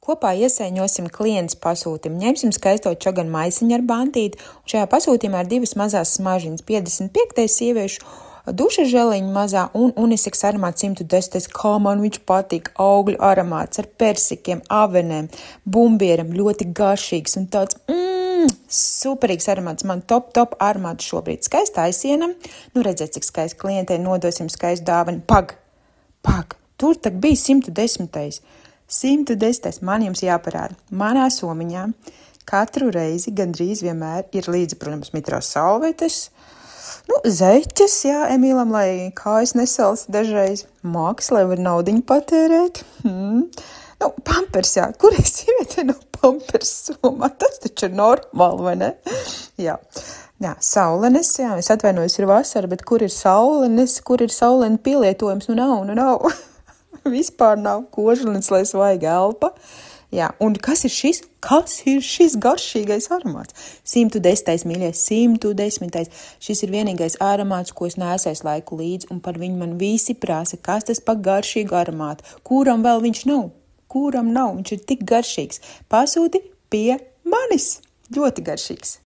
Kopā iesaiņosim klients pasūtījumu. Ņemsim skaisto čaganu maisiņu ar bantīti, un šajā pasūtījumā ir 2 mazās smažiņas, 55. sieviešu duša želiņa mazā un unisex aromāts 110. Kā man viņš patīk, augļu aromāts ar persikiem, avenēm, bumbieram, ļoti garšīgs un tāds superīgs aromāts. Man top aromāts šobrīd. Skaista aisienam, redzēt, cik skaisti klientei nodosim skaistu dāvanu. Pag, tur tak bija 110. 110. Man jums jāparāda. Manā somiņā katru reizi gandrīz vienmēr ir līdzi, protams, mitrās salvetes, zeķes, Emīlam, lai kājas nesals dažreiz, māks, lai var naudiņu patērēt. Pampers, kur es sievietē no pampers somā? Tas taču ir normāli, vai ne? Jā, saulenes, es atvainojos, ir vasara, bet kur ir saulenes, kur ir saulēna pielietojums? Nav. Vispār nav kožlins, lai svaiga elpa. Jā, un kas ir šis? Kas ir šis garšīgais aromāts? 110. mīļie, 110. Šis ir vienīgais aromāts, ko es nesais laiku līdzi, un par viņu man visi prasa, kas tas pa garšīgu aromātu. Kuram vēl viņš nav? Kuram nav? Viņš ir tik garšīgs. Pasūti pie manis. Ļoti garšīgs.